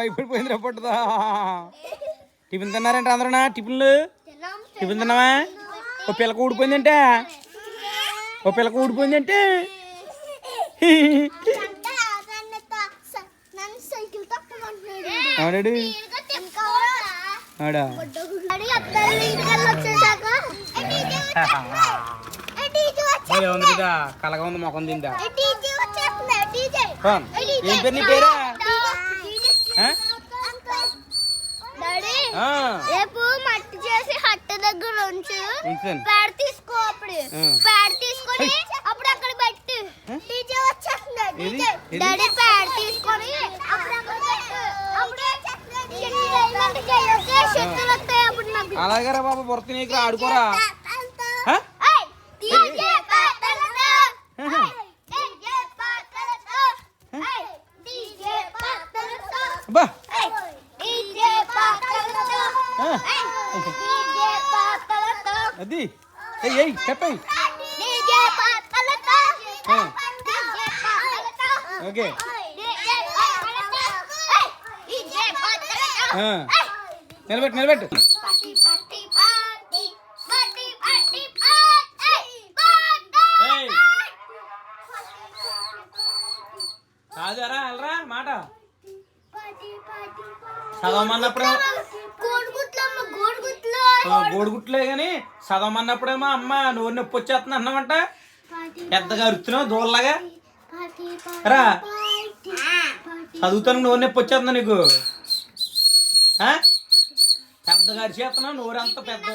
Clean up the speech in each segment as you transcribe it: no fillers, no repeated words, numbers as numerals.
భయపడిపోయిందిరా పట్టుదా. Tiffin తిన్నారంటే అందరూనా? టిఫిన్లు తిన్నావా? ఓ పిల్లక ఊడిపోయిందంటే అవునాడు ఆడా ఉందిగా కలగా ఉంది మొఖం తిందా. ఏం పేరు నీ పేరా? రేపు మట్టి చేసి హట్ట దగ్గర ఉంచు. పేడ తీసుకో, అప్పుడు పేడ తీసుకొని అప్పుడు అక్కడ పెట్టు. డీజే వచ్చేస్తుంది. డాడీ పేడ తీసుకొని అప్పుడు అక్కడ పెట్టు. అలాగేరా బాబు బొరత నీకు ఆడుకోరా. అది చెప్పండి. ఓకే నిలబెట్టు. కాదురా వెళ్ళరా మాట చదవమన్నప్పుడు గోడుగుట్లే కానీ చదవమన్నప్పుడేమో అమ్మ నోరు నొప్పి వచ్చేస్తుంది అన్నామంట. పెద్దగా అరుతున్నావు దూరలాగా. రా చదువుతాను నోరు నొప్పి వచ్చేస్తుందా నీకు? పెద్దగా అరిచేస్తున్నావు నోరు అంత పెద్ద.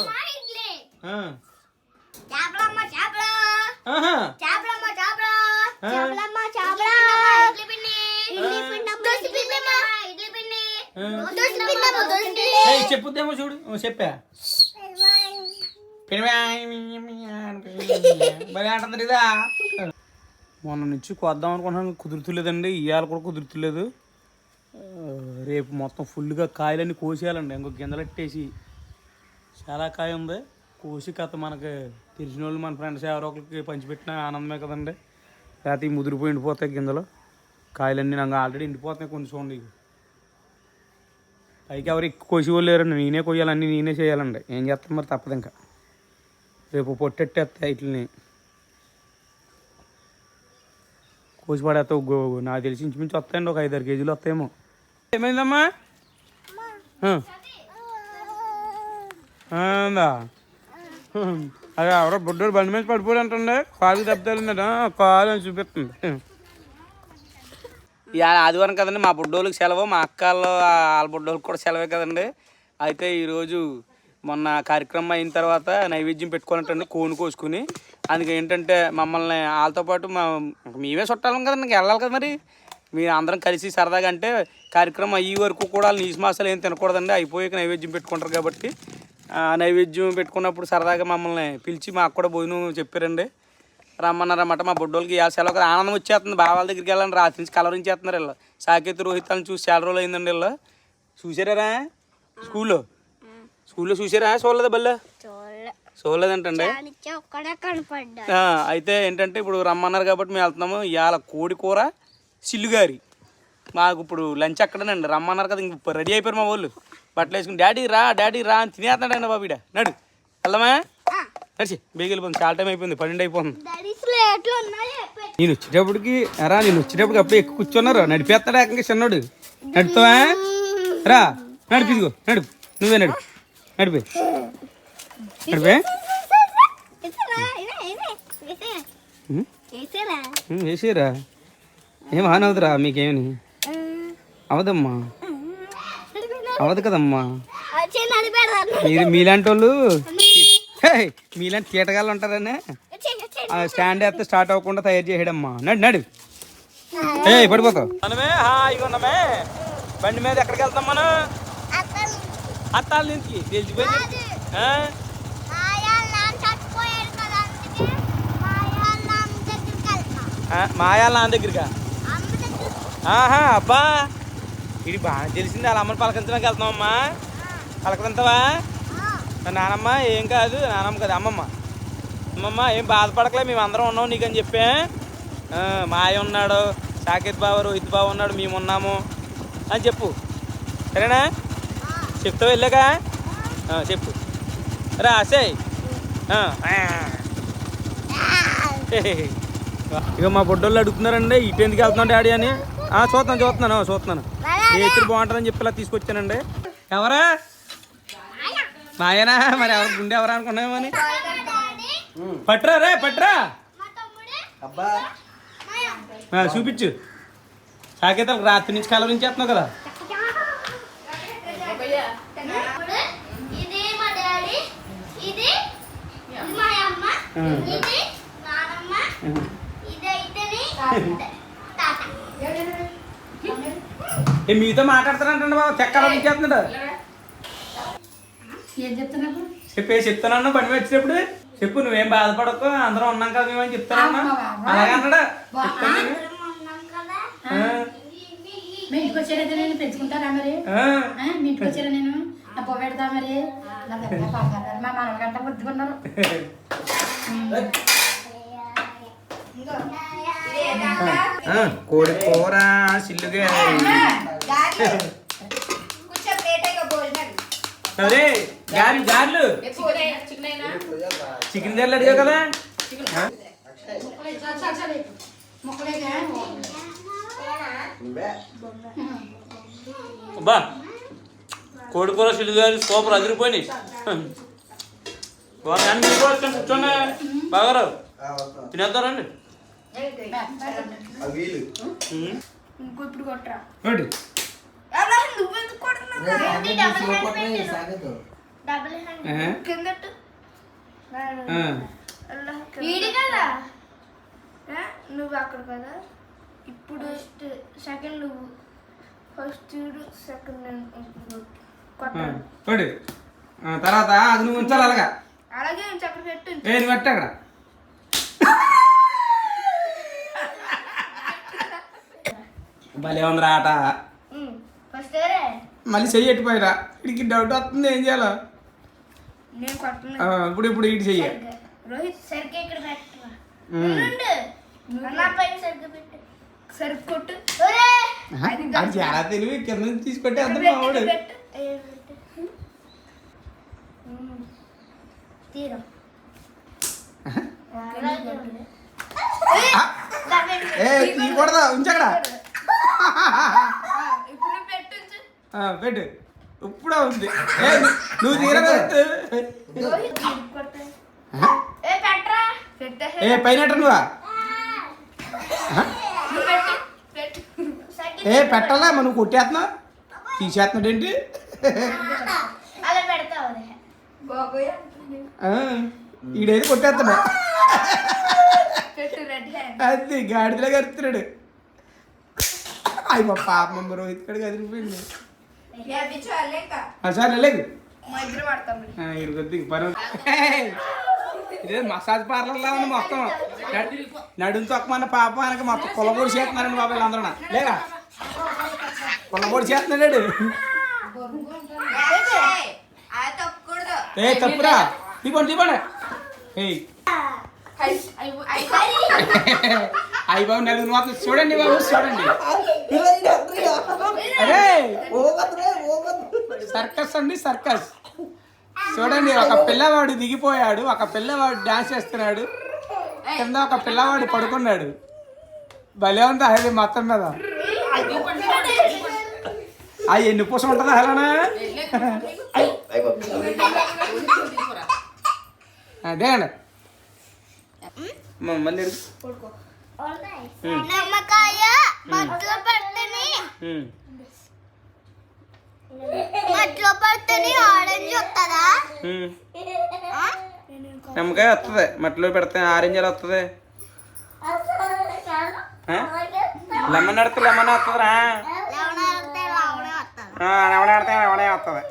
చెప్పుద్దేమో చూడు. చెప్పా మరి అంటుంది ఇదా. మొన్న నుంచి కొద్దాం అనుకుంటున్నాను, కుదురుతులేదండి. ఇవాళ కూడా కుదురుతులేదు. రేపు మొత్తం ఫుల్గా కాయలన్నీ కోసేయాలండి. ఇంకొక గింజలెట్టేసి చాలా కాయ ఉంది. కోసి కథ మనకి తెలిసిన వాళ్ళు మన ఫ్రెండ్స్ ఎవరో ఒకరికి పంచిపెట్టిన ఆనందమే కదండి. లేకపోతే ఈ ముదిరిపోయి ఎండిపోతాయి గింజలు. కాయలన్నీ నాకు ఆల్రెడీ ఎండిపోతున్నాయి కొన్ని. చూడండి పైకి ఎవరు ఎక్కువ కోసి వాళ్ళు లేరండి. నేనే కొయ్యాలన్నీ నేనే చేయాలండి. ఏం చేస్తాను మరి తప్పదు. ఇంకా రేపు పొట్టెట్టేస్తాయి వీటిని కోసి పడేస్తావు. నాకు తెలిసి ఇంచుమించు వస్తాయండి, ఒక 5-6 కేజీలు వస్తాయేమో. ఏమైందమ్మా? అదే ఎవరో బుడ్డోడు బండి మీద పడిపోయి అంటుండే. కాలు దెబ్బతాలిందట. కాలు అని చూపిస్తుంది. ఇక ఆదివారం కదండి, మా బుడ్డోళ్ళకి సెలవు. మా అక్కల్లో వాళ్ళ బుడ్డోళ్ళకి కూడా సెలవే కదండి. అయితే ఈరోజు మొన్న కార్యక్రమం అయిన తర్వాత నైవేద్యం పెట్టుకోవాలంటండి కోని కోసుకుని. అందుకే ఏంటంటే మమ్మల్ని వాళ్ళతో పాటు మేమే చుట్టాలం కదండి, ఇంకా వెళ్ళాలి కదా. మరి మీరు అందరం కలిసి సరదాగా అంటే కార్యక్రమం అయ్యే వరకు కూడా నీసు మాసాలు ఏం తినకూడదండి. అయిపోయాక నైవేద్యం పెట్టుకుంటారు కాబట్టి నైవేద్యం పెట్టుకున్నప్పుడు సరదాగా మమ్మల్ని పిలిచి మాకు కూడా భోజనం చెప్పారండి. రమ్మన్నారన్నమాట. మా బుడ్డోళ్ళకి ఇవాళ సెలవు కదా, ఆనందం వచ్చేస్తుంది. బావాళ్ళ దగ్గరికి వెళ్ళండి. రాత్రి నుంచి కలవరించేస్తున్నారు వీళ్ళు. సాకేత్ రోహితాలను చూసి చాలా రోజులు అయిందండి. వీళ్ళు చూసారా స్కూల్లో చూసారా? చూడలేదా బల్ల? చూడలేదంటండి. అయితే ఏంటంటే ఇప్పుడు రమ్మన్నారు కాబట్టి మేము వెళ్తున్నాము. ఇవాళ కోడి కూర సిల్లుగారి. మాకు ఇప్పుడు లంచ్ అక్కడేనండి. రమ్మన్నారు కదా, ఇంక రెడీ అయిపోయారు మా వాళ్ళు. బట్టలు వేసుకుని డాడీ రా అని తినేస్తున్నాడండి బాబు. ఇడ నడు వెళ్దామా? నడిచి బేగిలిపోయింది. చాలా టైం అయిపోయింది, 12 అయిపోతుంది. నేను వచ్చేటప్పటికి అప్పుడే ఎక్కువ కూర్చున్నారు. నడిపేస్తాడు ఏకంగా చిన్నోడు. నడుపుతావా? రా నడిపిదిగో. నువ్వే నడిపే వేసేరా. ఏం ఆనవుతురా మీకేమని? అవదమ్మా, అవదు కదమ్మా. మీలాంటి వాళ్ళు మీలాంటి కీటకాలు ఉంటారనే స్టాండ్ వేస్తే స్టార్ట్ అవ్వకుండా తయారు చేయడమ్మా. నడు పడిపోతావు. మనమే హాయిగా ఉన్నామే. బండి మీద ఎక్కడికి వెళ్తాం మనం? అత్తాల నుంచి తెలిసిపోయింది. మాయాల నాన్న దగ్గరగా. అబ్బా ఇది బాగా తెలిసింది. వాళ్ళ అమ్మని పలకరించడానికి వెళ్తున్నామమ్మా. పలకరింతావా? నానమ్మ ఏం కాదు. నానమ్మ కాదు, అమ్మమ్మ ఏం బాధపడకలే, మేము అందరం ఉన్నాం నీకని చెప్పే. మాయ ఉన్నాడు, సాకేత్ బావ, రోహిత్ బావ ఉన్నాడు, మేము ఉన్నాము అని చెప్పు. సరేనా? చెప్తావు వెళ్ళాక చెప్పు రాసేయ్. ఇక మా బొడ్డోళ్ళు అడుగుతున్నారండి ఇటు ఎందుకు వెళ్తున్నాం డాడీ అని. చూస్తున్నాను నేచర్ బాగుంటుందని చెప్పి ఇలా తీసుకొచ్చానండి. ఎవరా మాయనా? మరి ఎవరు గుండె ఎవరా అనుకున్నామని. పట్రా రే పట్రా, చూపించు. సాకేతాలు రాత్రి నుంచి కలవరించేస్తున్నావు కదా. మీతో మాట్లాడుతానంటే బాబు చెక్కలరించేస్తున్నాడు. చెప్తానన్నా బండి వచ్చినప్పుడు చెప్పు, నువ్వేం బాధపడకు అందరం ఉన్నాం కదా మేమని చెప్తానన్నా. అలాగే అన్నాడా? మీ ఇంటికి వచ్చారైతే నేను పెంచుకుంటారా మరి? మీ ఇంటికి వచ్చారా నేను అప్పు పెడతా మరి? మా మనవ గంట బుద్ధికున్నారు. కోడి కూర సిల్లుగా అదే గారెలు చికెన్ గారెలు అడిగా కదా. అబ్బా కోడి కూర సిల్లుగారు సూపర్ అదిరిపోయినాయి. కూర్చోండి బాగా తినేద్దారండి. నువ్వు అక్కడ కదా ఇప్పుడు సెకండ్, నువ్వు ఫస్ట్ సెకండ్ తర్వాత అది నువ్వు ఉంచాలి అలాగా. అలాగే అక్కడ పెట్టు. నువ్వు పెట్ట అక్కడ భలే ఉంది ఆట. మళ్ళీ చెయ్యి ఎట్టిపోయిరా, ఇడికి డౌట్ వస్తుంది ఏం చేయాలో. ఇప్పుడు ఇటు చెయ్యి. రోహిత్ సరిగ్గా ఇక్కడ పెట్టరా, సరిగ్గా కొట్టు. అది చాలా తెలివి, కింద నుంచి తీసుకొట్టే అంత మావాడు. తీయకూడదు, ఉంచక్కడ పెట్టు. ఇప్పుడే ఉంది. నువ్వు తీరా పైన నువ్వా పెట్టాలా? మనం కొట్టేస్తున్నా తీసేస్తున్నాడు ఏంటి? ఈడైతే కొట్టేస్తున్నా. అది గాడిదలా కడుతున్నాడు. అయ్యి మా పాప రోహిత్ కడికి అదిరిపోయింది. సరే లేదు ఇదే మసాజ్ పార్లర్ లా ఉంది మొత్తం. నడుము తొక్కమన్న పాపానికి మొత్తం కొల్లబొడి చేస్తున్నారండి బాబా వీళ్ళందరూ. లేక కొల్లబొడి చేస్తున్నాడు. తప్పురా తీపండి. అయ్యి బాబు నలుగురు మాత్రం చూడండి బాబు చూడండి. అరే సర్కస్ అండి సర్కస్ చూడండి. ఒక పిల్లవాడు దిగిపోయాడు, ఒక పిల్లవాడు డాన్స్ చేస్తున్నాడు, కింద ఒక పిల్లవాడు పడుకున్నాడు. భలే ఉంది అది మొత్తం మీద. అవి ఎన్ని పూసం ఉంటుందా హేళనా? అదే అండి మళ్ళీ నిమ్మకాయ మట్లో పడితే ఆరెంజ్ వస్తుందా? నిమ్మకాయ వస్తుంది, మట్టిలో పెడితే ఆరెంజ్ ఎలా వస్తుంది? లెమన్ అడితే లెమన్ వస్తుందిరా. లెమనే వస్తుంది.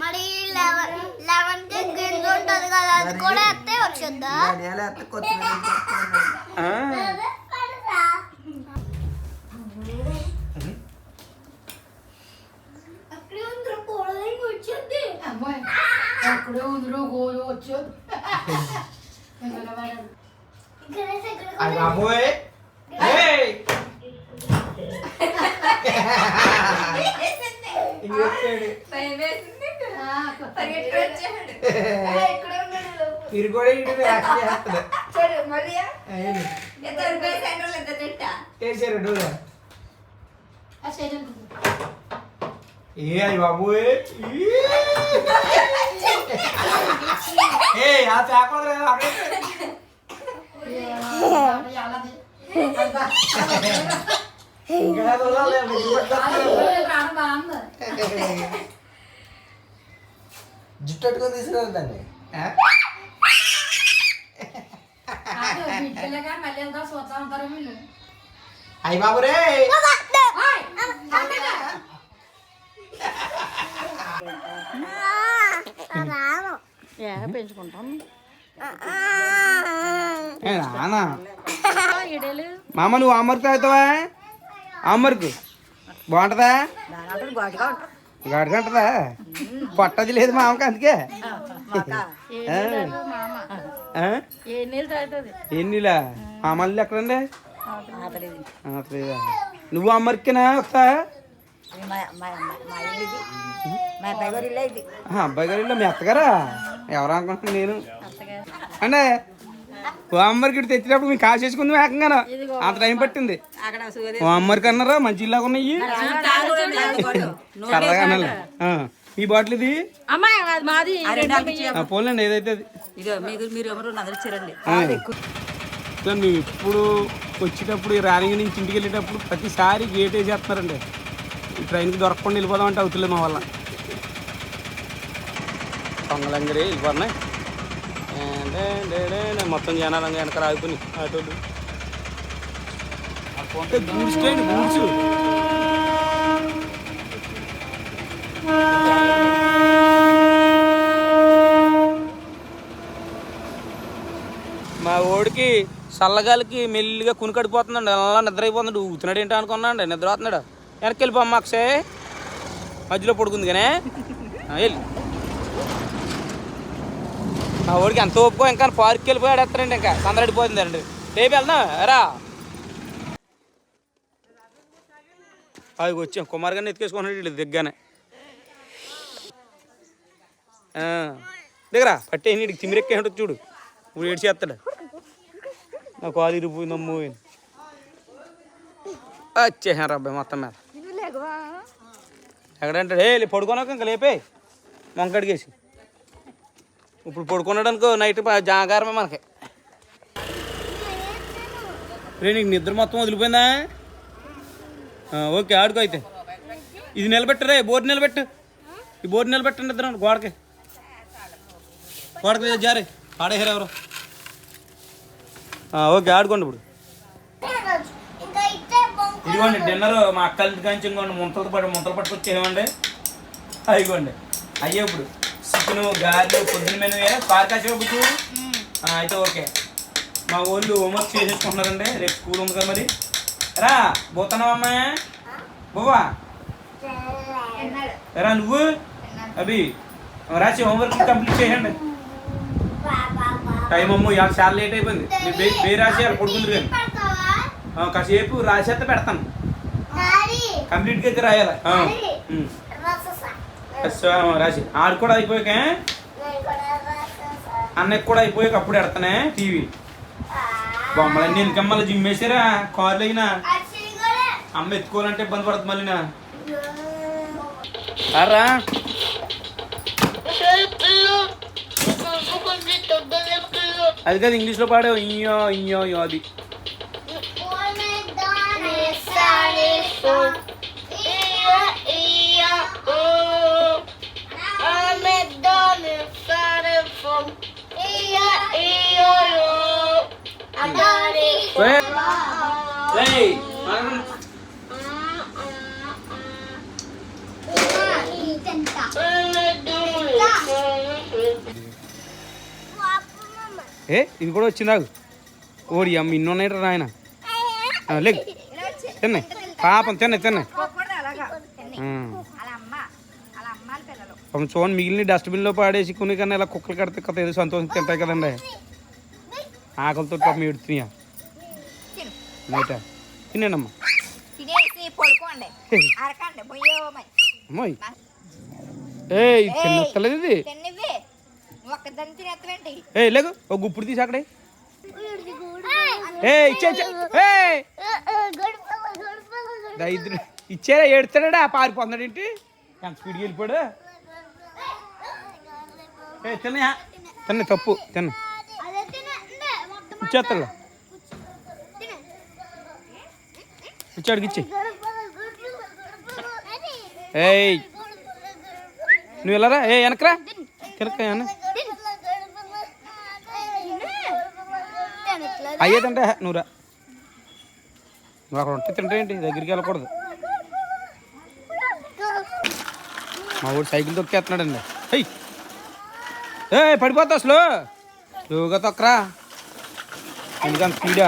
మరి లెమన్ కి గింజ ఉంటుంది కదా, అది కూడా ఎత్తే వచ్చుద్దా? మీరు కూడా ఇంటి వేసారు డోరా ఏ అయ్యి బాబు ఏ ఆ చేపలు జుట్టు అట్టుకొని తీసుకురాదు దాన్ని అయ్యి బాబు రే పెంచుకుంటాం రానా మామ నువ్వు అమ్మరికి తాగుతావా అమ్మరికి బాగుంటుందా గాడిగా ఉంటుందా పొట్టది లేదు మామకి అందుకే ఏం నీళ్ళా మామల్ని ఎక్కడండి నువ్వు అమ్మరికేనా వస్తా అబ్బాయి గారు ఇల్లు మీ అత్తగారా ఎవరు అనుకుంటున్నా నేను అంటే ఓ అమ్మరికి ఇటు తెచ్చినప్పుడు మీకు కాల్ చేసుకుంది ఏకంగాను అంత టైం పట్టింది ఓ అమ్మరికి అన్నారా మంచి ఇల్లాగా ఉన్నాయి సరదాగా అనాలి ఈ బాటిల్ ఇది పోలేండి ఏదైతే అది మేము ఎప్పుడు వచ్చేటప్పుడు రానింగ్ నుంచి ఇంటికి వెళ్ళేటప్పుడు ప్రతిసారి గేట్ వేసేస్తున్నారండి ఈ ట్రైన్కి దొరకకుండా వెళ్ళిపోదామంటే అవుతులేదు మా వల్ల పొంగలంగరి వెళ్ళిపోతున్నాయి మొత్తం జనాలంగా వెనక ఆగిపోయి ఆటోలు గూడ్స్ ట్రైన్ గూడ్స్ మా ఓడికి చల్లగాలికి మెల్లిగా కునికడిపోతుందండి అలా నిద్ర అయిపోతుంది ఊతున్నాడు ఏంటో అనుకున్నాండి నిద్ర అవుతున్నాడు వెనక్కి వెళ్ళిపోమ్మ అక్షయ్ మధ్యలో పడుకుంది కానీ వెళ్ళి మా ఓడికి ఎంత ఒప్పుకో ఇంకా పార్క్కి వెళ్ళిపోయాడు ఎత్తారండి ఇంకా సందడిపోతుంది అండి రేపు వెళ్దాం రా అది వచ్చాం కుమార్ గారిని ఎత్తుకేసుకున్నాడు దిగ్గానే దిగరా పట్టే నీడికి తిమిరెక్కే ఉంటుంది చూడు ఇప్పుడు ఏడు చేస్తాడు నా కాలు ఇరిగిపోయింది అమ్మో వచ్చేసాను అబ్బాయి మొత్తం మీద ఎక్కడంటాడు ఏ పడుకోనాక ఇంకా లేపే మొంకడిగేసి ఇప్పుడు పడుకున్నాడు అనుకో నైట్ జాగారమే మనకి రే నీకు నిద్ర మొత్తం వదిలిపోయిందా ఓకే ఆడుకో అయితే ఇది నిలబెట్టరే బోర్డు నిలబెట్టు ఈ బోర్డు నిలబెట్టండి ఇద్దరు గోడకి జారే ఆడేసారు ఎవరు ఓకే ఆడుకోండి ఇప్పుడు ఇదిగోండి డిన్నర్ మా అక్కల ఇంటికి ఇంకోండి ముంతలు పట్టుకొచ్చేయమండి అయిగోండి అయ్యే ఇప్పుడు చికెను గారెలు పొద్దున్న మెను పార్కాసేపు అయితే ఓకే మా వాళ్ళు హోంవర్క్ చేసేసుకుంటున్నారండి రేపు స్కూల్ ఉంది కదా మరి రా పోతున్నావమ్మా బోవా రా నువ్వు అభి రాసి హోంవర్క్ కంప్లీట్ చేయండి టైం అమ్మో ఇవాళ చాలా లేట్ అయిపోయింది మీరు బే రాసేయాలి పడుకుంది కానీ కాసేపు రాసేస్తే పెడతాను కంప్లీట్గా అయితే రాయాలి రాసి ఆడు కూడా అయిపోయాక అన్నకి కూడా అయిపోయాక అప్పుడు పెడతానే టీవీ బొమ్మలన్నీ ఎందుకమ్మా జిమ్ వేసారా కార్లు అయినా అమ్మ ఎత్తుకోవాలంటే ఇబ్బంది పడుతుంది మళ్ళీనా రా అది కాదు ఇంగ్లీష్లో పాడావు ఇయ్యో ఇయ్యో ఇయ్యో అది ఏ ఇది కూడా వచ్చిందాగు ఓడి అమ్మ ఇన్నున్నాయి నాయన లేకు తిన్నాయి పాపం తిన్నాయి పాపం చూడండి మిగిలిన డస్ట్బిన్లో పాడేసి కొన్ని కన్నా ఇలా కుక్కలు కడితే కథ ఏదో సంతోషం తింటాయి కదండి ఆకలితో పాపం ఎడుతున్నాయా నైట తినేనమ్మా అమ్మాయి ఏయ్ చిన్నలేదు ఇది తిన్నవి ఒక్కదాన్ని తినేస్తావేంటి ఏ లేకు ఒక గుప్పుడు తీసి అక్కడే ఏ ఇచ్చే ఇద్దరు ఇచ్చారా ఏడుతాడా పారిపోతున్నాడు ఏంటి ఎంత స్పీడ్కి వెళ్ళిపోయాడు ఏ తిన్నయా తిన్న తప్పు తిన్న ఇచ్చేస్తాడు ఇచ్చాడికి ఇచ్చే ఏయ్ నువ్వు వెళ్ళరా ఏ వెనకరా తినక అయ్యేదంటే నువ్వురా నువ్వు అక్కడ ఉంటే తింటా ఏంటి దగ్గరికి వెళ్ళకూడదు మా ఊడు సైకిల్ తొక్కేస్తున్నాడండి అయ్యి ఏ పడిపోతా స్లోగా తొక్కరా ఎందుకంత స్పీడా